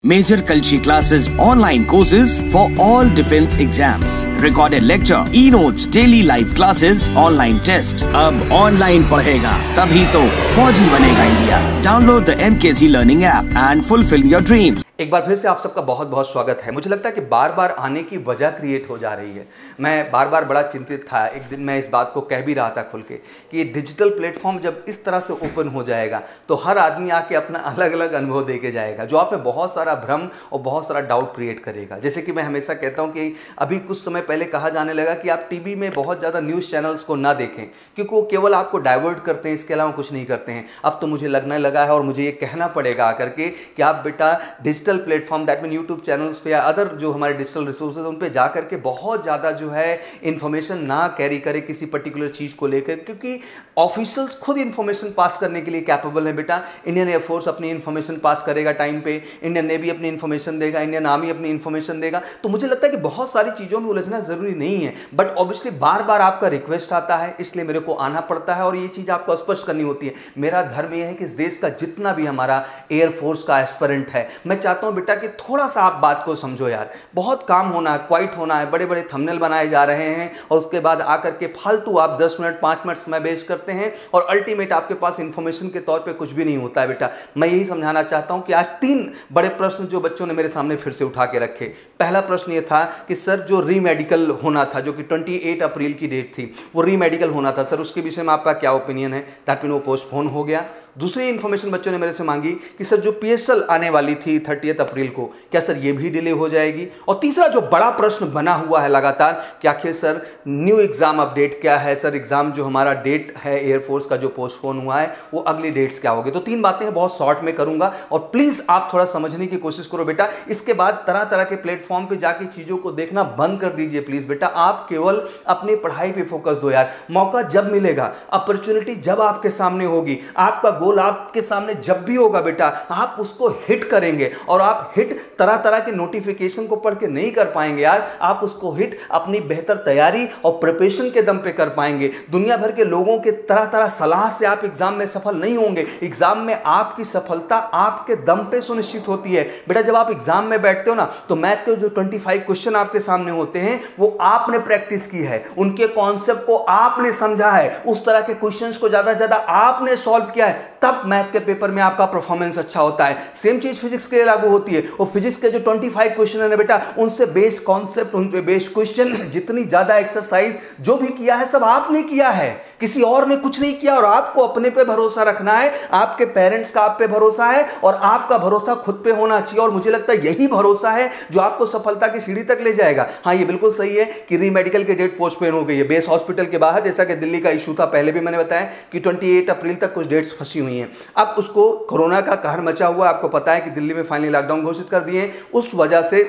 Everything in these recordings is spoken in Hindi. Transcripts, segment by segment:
Major Kalshi classes, online courses for all defense exams, recorded lecture, e-notes, daily live classes, online test. अब online पढ़ेगा तभी तो फौजी बनेगा India. Download the MKC Learning app and fulfill your dreams. एक बार फिर से आप सबका बहुत बहुत स्वागत है। मुझे लगता है कि बार बार आने की वजह क्रिएट हो जा रही है। मैं बार बार बड़ा चिंतित था। एक दिन मैं इस बात को कह भी रहा था खुल के कि डिजिटल प्लेटफॉर्म जब इस तरह से ओपन हो जाएगा तो हर आदमी आके अपना अलग अलग अनुभव दे के जाएगा, जो आप में बहुत सारा भ्रम और बहुत सारा डाउट क्रिएट करेगा। जैसे कि मैं हमेशा कहता हूँ कि अभी कुछ समय पहले कहा जाने लगा कि आप टीवी में बहुत ज़्यादा न्यूज़ चैनल्स को ना देखें क्योंकि वो केवल आपको डाइवर्ट करते हैं, इसके अलावा कुछ नहीं करते हैं। अब तो मुझे लगने लगा है और मुझे ये कहना पड़ेगा आकर के कि आप बेटा digital platform that YouTube channels पे या अदर जो हमारे डिजिटल रिसोर्सेज उन पे जा करके बहुत ज़्यादा जो है इंफॉर्मेशन ना कैरी करें किसी पर्टिकुलर चीज़ को लेकर, क्योंकि ऑफिशियल्स खुद इंफॉर्मेशन पास करने के लिए कैपेबल है बेटा। इंडियन एयरफोर्स अपनी इंफॉर्मेशन पास करेगा टाइम पे, इंडियन नेवी अपनी इंफॉर्मेशन देगा, इंडियन आर्मी अपनी इंफॉर्मेशन देगा। तो मुझे लगता है कि बहुत सारी चीज़ों में उलझना ज़रूरी नहीं है, बट ऑब्वियसली बार बार आपका रिक्वेस्ट आता है, इसलिए मेरे को आना पड़ता है और ये चीज़ आपको स्पष्ट करनी होती है। मेरा धर्म यह है कि इस देश का जितना भी हमारा एयरफोर्स का एस्पिरेंट है, मैं चाहता हूँ बेटा कि थोड़ा सा आप बात को समझो यार। बहुत काम होना है, क्वाइट होना है, बड़े बड़े थंबनेल बनाए जा रहे हैं और उसके बाद आकर के फालतू आप 10 मिनट 5 मिनट समय वेस्ट करते हैं और अल्टीमेट आपके पास इंफॉर्मेशन के तौर पे कुछ भी नहीं होता है बेटा। मैं यही समझाना चाहता हूं कि आज 3 बड़े प्रश्न जो बच्चों ने मेरे सामने फिर से उठा के रखे। पहला प्रश्न ये था कि सर जो रीमेडिकल होना था, जो कि 28 अप्रैल की डेट थी, वो रीमेडिकल होना था सर, उसके विषय में आपका क्या ओपिनियन है? दैट मीन वो पोस्टपोन हो गया। दूसरी इन्फॉर्मेशन बच्चों ने मेरे से मांगी कि सर जो पीएसएल आने वाली थी 30 अप्रैल को, क्या सर ये भी डिले हो जाएगी? और तीसरा जो बड़ा प्रश्न बना हुआ है लगातार कि आखिर सर न्यू एग्जाम अपडेट क्या है? सर एग्जाम जो हमारा डेट है एयरफोर्स का जो पोस्टपोन हुआ है वो अगली डेट्स क्या होगी? तो 3 बातें हैं, बहुत शॉर्ट में करूंगा और प्लीज आप थोड़ा समझने की कोशिश करो बेटा। इसके बाद तरह तरह के प्लेटफॉर्म पे जाके चीजों को देखना बंद कर दीजिए प्लीज बेटा। आप केवल अपनी पढ़ाई पे फोकस दो यार। मौका जब मिलेगा, अपॉर्चुनिटी जब आपके सामने होगी, आपका गोल आपके सामने जब भी होगा बेटा, आप उसको हिट करेंगे। और आप हिट तरह तरह के नोटिफिकेशन को पढ़ के नहीं कर पाएंगे यार, आप उसको हिट अपनी बेहतर तैयारी और प्रिपरेशन के दम पे कर पाएंगे। दुनिया भर के लोगों के तरह तरह सलाह से आप एग्जाम में सफल नहीं होंगे। एग्जाम में आपकी सफलता आपके दम पे सुनिश्चित होती है बेटा। जब आप एग्जाम में बैठते हो ना तो मैथ के जो 25 क्वेश्चन आपके सामने होते हैं वो आपने प्रैक्टिस की है, उनके कॉन्सेप्ट को आपने समझा है, उस तरह के क्वेश्चंस को ज्यादा से ज्यादा आपने सॉल्व किया है, तब मैथ के पेपर में आपका परफॉर्मेंस अच्छा होता है। सेम चीज फिजिक्स के लिए लागू होती है। और फिजिक्स के जो 25 क्वेश्चन है ना बेटा, उनसे बेस्ड कॉन्सेप्ट, उन पे बेस्ड क्वेश्चन, जितनी ज्यादा एक्सरसाइज जो भी किया है सब आपने किया है, किसी और ने कुछ नहीं किया। और आपको अपने पे भरोसा रखना है, आपके पेरेंट्स का आप पे भरोसा है और आपका भरोसा खुद पे होना चाहिए। और मुझे लगता है यही भरोसा है जो आपको सफलता की सीढ़ी तक ले जाएगा। हाँ, ये बिल्कुल सही है कि रीमेडिकल की डेट पोस्टपोन हो गई है बेस हॉस्पिटल के बाहर, जैसा कि दिल्ली का इशू था। पहले भी मैंने बताया कि 28 अप्रैल तक कुछ डेट्स फंसी हुई हैं। अब उसको कोरोना का कहर मचा हुआ, आपको पता है कि दिल्ली में फाइनली लॉकडाउन घोषित कर दिए, उस वजह से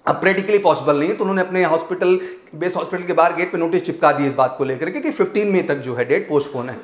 अब प्रैक्टिकली पॉसिबल नहीं है। तो उन्होंने अपने हॉस्पिटल, बेस हॉस्पिटल के बाहर गेट पे नोटिस चिपका दिए इस बात को लेकर के कि 15 मई तक जो है डेट पोस्टपोन है।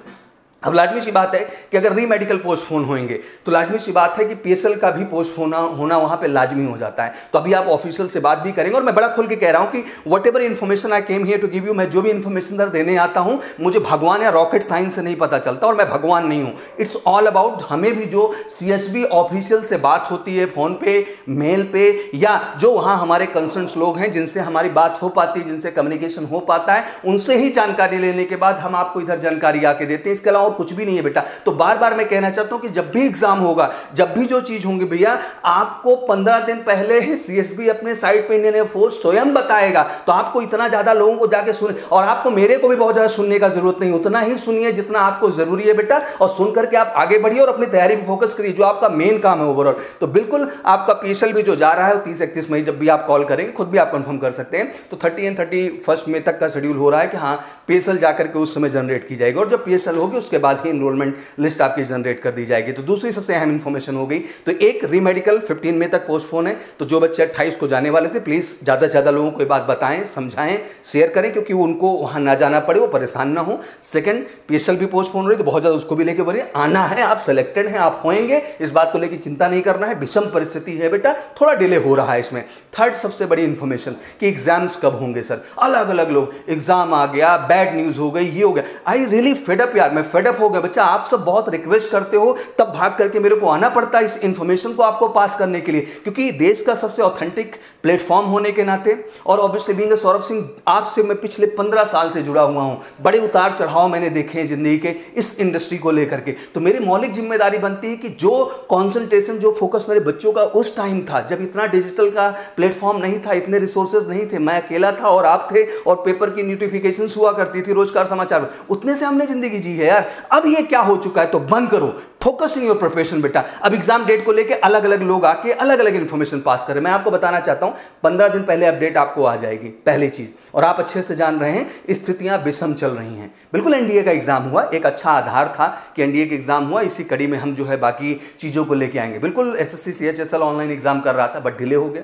अब लाजमी सी बात है कि अगर रीमेडिकल पोस्टपोन होंगे तो लाजमी सी बात है कि पीएसएल का भी पोस्टपोन होना वहां पे लाजमी हो जाता है। तो अभी आप ऑफिशियल से बात भी करेंगे और मैं बड़ा खुल के कह रहा हूं कि whatever information I came here to give you, मैं जो भी इन्फॉर्मेशन देने आता हूं, मुझे भगवान या रॉकेट साइंस से नहीं पता चलता और मैं भगवान नहीं हूं। इट्स ऑल अबाउट हमें भी जो सीएसबी ऑफिशियल से बात होती है फोन पे, मेल पे, या जो वहां हमारे कंसर्न्स लोग हैं जिनसे हमारी बात हो पाती है, जिनसे कम्युनिकेशन हो पाता है, उनसे ही जानकारी लेने के बाद हम आपको इधर जानकारी आके देते हैं। इसके अलावा और कुछ भी नहीं है बेटा। तो बार बार मैं कहना चाहता हूं कि जब भी एग्जाम होगा, जब भी जो चीज होंगी भैया, आपको 15 दिन पहले ही सीएसबी अपने साइट पे इंडियन एयरफोर्स स्वयं बताएगा। तो आपको इतना ज्यादा लोगों को जाके सुने, और आपको मेरे को भी बहुत ज्यादा सुनने का जरूरत नहीं, उतना ही सुनिए जितना आपको जरूरी है बेटा। और सुन करके आप आगे बढ़िए और अपनी तैयारी पे फोकस करिए, जो आपका मेन काम है ओवरऑल। तो बिल्कुल आपका पीएसएल भी जो जा रहा है 30-31 मई, जब भी आप कॉल करेंगे खुद भी आप कंफर्म कर सकते हैं। तो 30 और 31 मई तक का शेड्यूल हो रहा है कि हाँ पीएसएल जाकर के उस समय जनरेट की जाएगी, और जब पीएसएल होगी उसके बाद ही एनरोलमेंट लिस्ट आपकी जनरेट कर दी जाएगी। तो दूसरी सबसे अहम इंफॉर्मेशन हो गई। तो एक रीमेडिकल 15 मई तक पोस्टपोन है। तो जो बच्चे 28 को जाने वाले थे, प्लीज ज्यादा से ज्यादा लोगों को ये बात बताएं, समझाएं, शेयर करें, क्योंकि उनको वहां ना जाना पड़े, वो परेशान ना हो। सेकंड, पीएसएल भी पोस्टपोन हो रही, तो बहुत ज्यादा उसको भी लेके बढ़िए। आना है, आप सिलेक्टेड हैं, आप होंगे, इस बात को लेकर चिंता नहीं करना है। विषम परिस्थिति है बेटा, थोड़ा डिले हो रहा है इसमें। थर्ड सबसे बड़ी इंफॉर्मेशन कि एग्जाम्स कब होंगे सर। अलग अलग लोग, एग्जाम आ गया, बैड न्यूज़ हो गई, ये हो गया। आई रियली फेड अप यार, मैं फेड अप हो गया। बच्चा आप सब बहुत रिक्वेस्ट करते हो, तब भाग करके मेरे को आना पड़ता है इस इन्फॉर्मेशन को आपको पास करने के लिए, क्योंकि देश का सबसे ऑथेंटिक प्लेटफॉर्म होने के नाते, और ऑब्वियसली बीइंग सौरभ सिंह, आपसे मैं पिछले 15 साल से जुड़ा हुआ हूं, बड़े उतार चढ़ाव मैंने देखे हैं जिंदगी के इस इंडस्ट्री को लेकर के। तो मेरी मौलिक जिम्मेदारी बनती है कि जो कॉन्संट्रेशन, जो फोकस मेरे बच्चों का उस टाइम था जब इतना डिजिटल का प्लेटफॉर्म नहीं था, इतने रिसोर्सेज नहीं थे, मैं अकेला था और आप थे, और पेपर की नोटिफिकेशन हुआ करती थी रोजगार समाचार, उतने से हमने जिंदगी जी है यार। अब ये क्या हो चुका है, तो बंद करो, फोकस इन योर प्रिपरेशन बेटा। अब एग्जाम डेट को लेके अलग अलग लोग आके अलग अलग इंफॉर्मेशन पास करें। मैं आपको बताना चाहता हूं 15 दिन पहले अपडेट आपको आ जाएगी, पहली चीज। और आप अच्छे से जान रहे हैं स्थितियां विषम चल रही हैं। बिल्कुल एनडीए का एग्जाम हुआ, एक अच्छा आधार था कि एनडीए का एग्जाम हुआ, इसी कड़ी में हम जो है बाकी चीजों को लेके आएंगे। बिल्कुल एसएससी सीएचएसएल ऑनलाइन एग्जाम कर रहा था, बट डिले हो गया।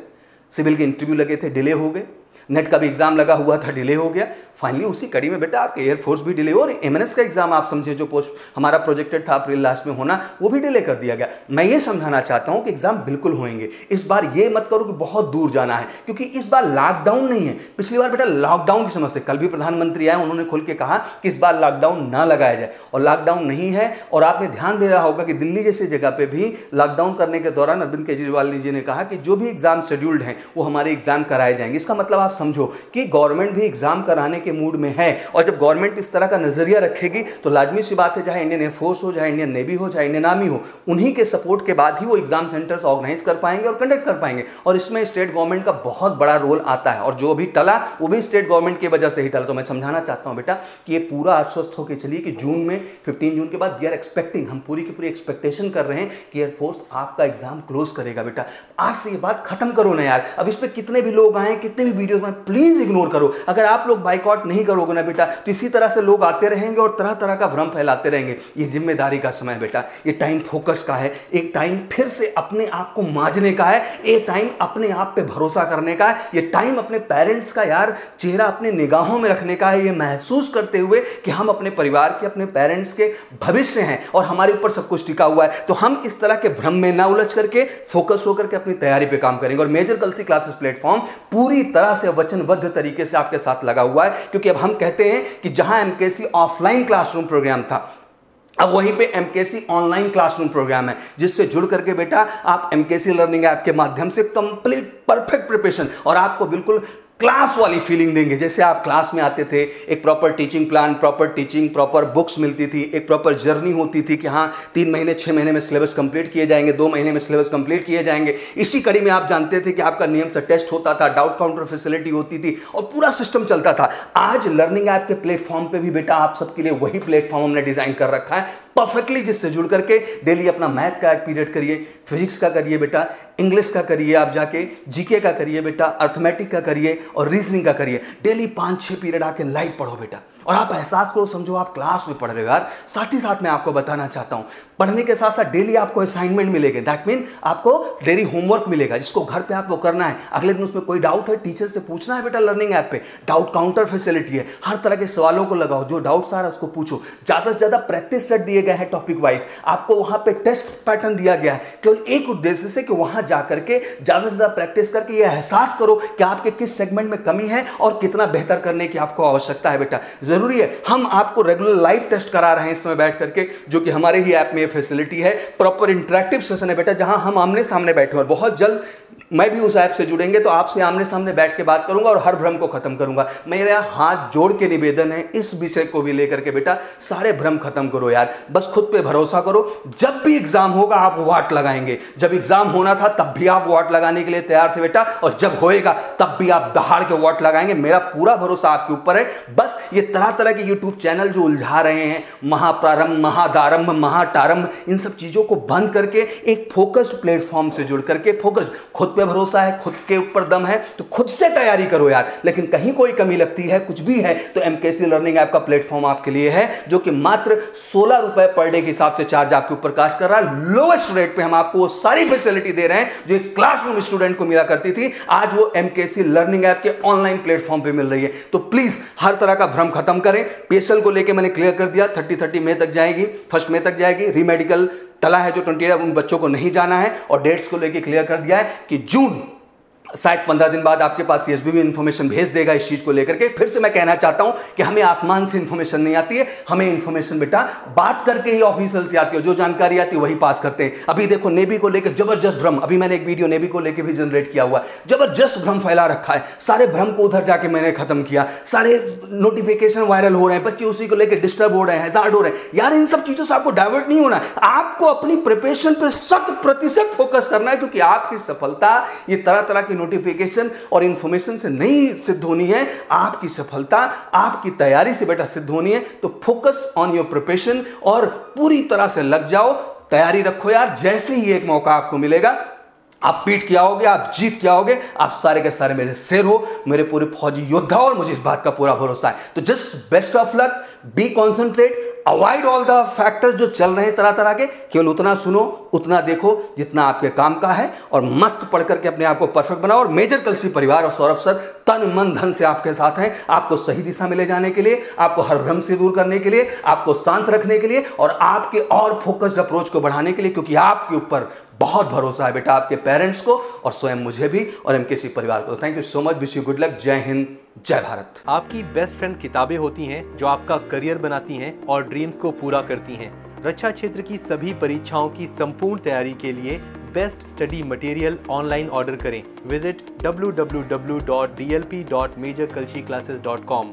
सिविल के इंटरव्यू लगे थे, डिले हो गए। नेट का भी एग्जाम लगा हुआ था, डिले हो गया। फाइनली उसी कड़ी में बेटा आपके एयरफोर्स भी डिले हो, और एमएनएस का एग्जाम आप समझे जो पोस्ट हमारा प्रोजेक्टेड था अप्रैल लास्ट में होना, वो भी डिले कर दिया गया। मैं ये समझाना चाहता हूं कि एग्जाम बिल्कुल होंगे। इस बार ये मत करो कि बहुत दूर जाना है, क्योंकि इस बार लॉकडाउन नहीं है। पिछली बार बेटा लॉकडाउन की समझते, कल भी प्रधानमंत्री आए, उन्होंने खुल के कहा कि इस बार लॉकडाउन ना लगाया जाए, और लॉकडाउन नहीं है। और आपने ध्यान दे रहा होगा कि दिल्ली जैसी जगह पे भी लॉकडाउन करने के दौरान अरविंद केजरीवाल जी ने कहा कि जो भी एग्जाम शेड्यूल्ड हैं वो हमारे एग्जाम कराए जाएंगे। इसका मतलब आप समझो कि गवर्नमेंट भी एग्जाम कराने के मूड में है, और जब गवर्नमेंट इस तरह का नजरिया रखेगी तो लाजमी सी बात है, चाहे इंडियन एयरफोर्स हो, चाहे इंडियन नेवी हो, चाहे इंडियन आर्मी हो, उन्हीं के सपोर्ट के बाद ही वो एग्जाम सेंटर्स ऑर्गेनाइज कर पाएंगे और कंडक्ट कर पाएंगे। और इसमें स्टेट गवर्नमेंट का बहुत बड़ा रोल आता है, और जो भी टला वो भी स्टेट गवर्नमेंट की वजह से ही टला। तो मैं समझाना चाहता हूं बेटा कि ये पूरा आश्वस्त होकर चलिए कि जून में 15 जून के बाद वी आर एक्सपेक्टिंग, हम पूरी की पूरी एक्सपेक्टेशन कर रहे हैं कि एयरफोर्स आपका एग्जाम क्लोज करेगा। बेटा आज से ये बात खत्म करो ना यार। अब इस पर कितने भी लोग आए, कितने भी वीडियो में, प्लीज इग्नोर करो। अगर आप लोग बाइकआउट नहीं करोगे ना बेटा, तो इसी तरह से लोग आते रहेंगे और तरह तरह का भ्रम फैलाते रहेंगे। ये जिम्मेदारी का समय बेटा, ये टाइम फोकस का है, एक टाइम फिर से अपने आप को मांझने का है, ये टाइम अपने आप पे भरोसा करने का है, ये टाइम अपने पेरेंट्स का यार चेहरा अपने निगाहों में रखने का है, ये महसूस करते हुए कि हम अपने परिवार के, अपने पेरेंट्स के भविष्य हैं और हमारे ऊपर सब कुछ टिका हुआ है। तो हम इस तरह के भ्रम में ना उलझ करके फोकस होकर के अपनी तैयारी पे काम करेंगे। और मेजर कलसी क्लासेस प्लेटफॉर्म पूरी तरह से वचनबद्ध तरीके से आपके साथ लगा हुआ है, क्योंकि अब हम कहते हैं कि जहां एमकेसी ऑफलाइन क्लासरूम प्रोग्राम था, अब वहीं पे एमकेसी ऑनलाइन क्लासरूम प्रोग्राम है, जिससे जुड़ करके बेटा आप एमकेसी लर्निंग ऐप के माध्यम से कंप्लीट परफेक्ट प्रिपरेशन और आपको बिल्कुल क्लास वाली फीलिंग देंगे, जैसे आप क्लास में आते थे। एक proper teaching plan, proper teaching, proper books मिलती थी, एक प्रॉपर जर्नी होती थी कि हाँ 3 महीने 6 महीने में सिलेबस कंप्लीट किए जाएंगे, 2 महीने में सिलेबस कंप्लीट किए जाएंगे। इसी कड़ी में आप जानते थे कि आपका नियम से टेस्ट होता था, डाउट काउंटर फैसिलिटी होती थी और पूरा सिस्टम चलता था। आज लर्निंग ऐप के प्लेटफॉर्म पे भी बेटा आप सबके लिए वही प्लेटफॉर्म हमने डिजाइन कर रखा है परफेक्टली, जिससे जुड़ करके डेली अपना मैथ का एक पीरियड करिए, फिजिक्स का करिए बेटा, इंग्लिश का करिए, आप जाके जीके का करिए बेटा, अर्थमेटिक का करिए और रीजनिंग का करिए। डेली 5-6 पीरियड आके लाइव पढ़ो बेटा, और आप एहसास करो, समझो आप क्लास में पढ़ रहे हो यार। साथ ही साथ मैं आपको बताना चाहता हूं, पढ़ने के साथ साथ डेली आपको असाइनमेंट मिलेगा, दैट मीन आपको डेली होमवर्क मिलेगा, जिसको घर पे आपको करना है। अगले दिन उसमें कोई डाउट है टीचर से पूछना है बेटा, लर्निंग ऐप पे डाउट काउंटर फैसिलिटी है, हर तरह के सवालों को लगाओ, जो डाउट्स आ रहा है उसको पूछो। ज्यादा से ज्यादा प्रैक्टिस सेट दिए गए हैं टॉपिक वाइज, आपको वहां पे टेस्ट पैटर्न दिया गया है केवल एक उद्देश्य से कि वहां जाकर के ज्यादा से ज्यादा प्रैक्टिस करके ये एहसास करो कि आपके किस सेगमेंट में कमी है और कितना बेहतर करने की आपको आवश्यकता है बेटा। जरूरी है, हम आपको रेगुलर लाइव टेस्ट करा रहे हैं इसमें बैठ करके, जो कि हमारे ही ऐप में फैसिलिटी है। प्रॉपर इंटरेक्टिव सेशन है बेटा, जहां हम आमने सामने बैठे, और बहुत जल्द मैं भी उस ऐप से जुड़ेंगे तो आपसे आमने सामने बैठ के बात करूंगा और हर भ्रम को खत्म करूंगा। मेरा हाथ जोड़ के निवेदन है इस विषय को भी लेकर के बेटा, सारे भ्रम खत्म करो यार, बस खुद पे भरोसा करो। जब भी एग्जाम होगा आप वाट लगाएंगे, जब एग्जाम होना था तब भी आप वाट लगाने के लिए तैयार थे बेटा, और जब होएगा तब भी आप दहाड़ के वाट लगाएंगे। मेरा पूरा भरोसा आपके ऊपर है। बस ये तरह तरह के यूट्यूब चैनल जो उलझा रहे हैं, महाप्रारंभ, महादारंभ, महाटारंभ, इन सब चीजों को बंद करके एक फोकस्ड प्लेटफॉर्म से जुड़ करके, फोकस्ड, खुद पे भरोसा है, खुद के ऊपर दम है तो खुद से तैयारी करो यार। लेकिन कहीं कोई कमी लगती है, कुछ भी है, तो एमकेसी लर्निंग ऐप का प्लेटफॉर्म आपके लिए है, जो कि मात्र 16 रुपए पर डे के हिसाब से चार्ज आपके ऊपर कास्ट कर रहा है। लोएस्ट रेट पे हम आपको वो सारी फैसिलिटी दे रहे हैं जो एक क्लासरूम स्टूडेंट को मिला करती थी, आज वो एमकेसी लर्निंग ऐप के ऑनलाइन प्लेटफॉर्म पे मिल रही है। तो प्लीज हर तरह का भ्रम खत्म करें। पीएसएल को लेके मैंने क्लियर कर दिया, 30 मई तक जाएगी, 1 मई तक जाएगी। रीमेडिकल टला है जो 28, उन बच्चों को नहीं जाना है, और डेट्स को लेके क्लियर कर दिया है कि जून शायद 15 दिन बाद आपके पास सीएसबी भी इंफॉर्मेशन भेज देगा इस चीज को लेकर के। फिर से मैं कहना चाहता हूं कि हमें आसमान से इंफॉर्मेशन नहीं आती है, हमें इंफॉर्मेशन बेटा बात करके ही ऑफिशियल से आती है, जो जानकारी आती है वही पास करते हैं। अभी देखो नेवी को लेकर जबरदस्त भ्रम, अभी मैंने एक वीडियो नेवी को लेकर भी जनरेट किया हुआ है, जबरदस्त भ्रम फैला रखा है, सारे भ्रम को उधर जाके मैंने खत्म किया, सारे नोटिफिकेशन वायरल हो रहे हैं, बच्चे उसी को लेकर डिस्टर्ब हो रहे हैं, हैजार्ड हो रहे हैं। यार इन सब चीजों से आपको डाइवर्ट नहीं होना है, आपको अपनी प्रिपरेशन पे 100% फोकस करना है, क्योंकि आपकी सफलता ये तरह तरह की नोटिफिकेशन और इंफॉर्मेशन से नहीं सिद्ध होनी है, आपकी सफलता आपकी तैयारी से बेटा सिद्ध होनी है। तो फोकस ऑन योर प्रिपरेशन और पूरी तरह से लग जाओ, तैयारी रखो यार। जैसे ही एक मौका आपको मिलेगा आप पीट के आओगे, आप जीत के आओगे, आप सारे के सारे मेरे शेर हो, मेरे पूरे फौजी योद्धा, और मुझे इस बात का पूरा भरोसा है। तो just best of luck, be concentrate, avoid all the factors जो चल रहे हैं तरह तरह के, केवल उतना सुनो उतना देखो जितना आपके काम का है, और मस्त पढ़ करके अपने आप को परफेक्ट बनाओ। और मेजर कलसी परिवार और सौरभ सर तन मन धन से आपके साथ हैं, आपको सही दिशा में ले जाने के लिए, आपको हर भ्रम से दूर करने के लिए, आपको शांत रखने के लिए, और आपके और फोकस्ड अप्रोच को बढ़ाने के लिए, क्योंकि आपके ऊपर बहुत भरोसा है बेटा, आपके पेरेंट्स को और स्वयं मुझे भी और एमकेसी परिवार को। Thank you so much, wish you good luck, जय हिंद, जय भारत। आपकी बेस्ट फ्रेंड किताबें होती हैं जो आपका करियर बनाती हैं और ड्रीम्स को पूरा करती हैं। रक्षा क्षेत्र की सभी परीक्षाओं की संपूर्ण तैयारी के लिए best study material online order करें। Visit www.dlp.majorkalshiclasses.com।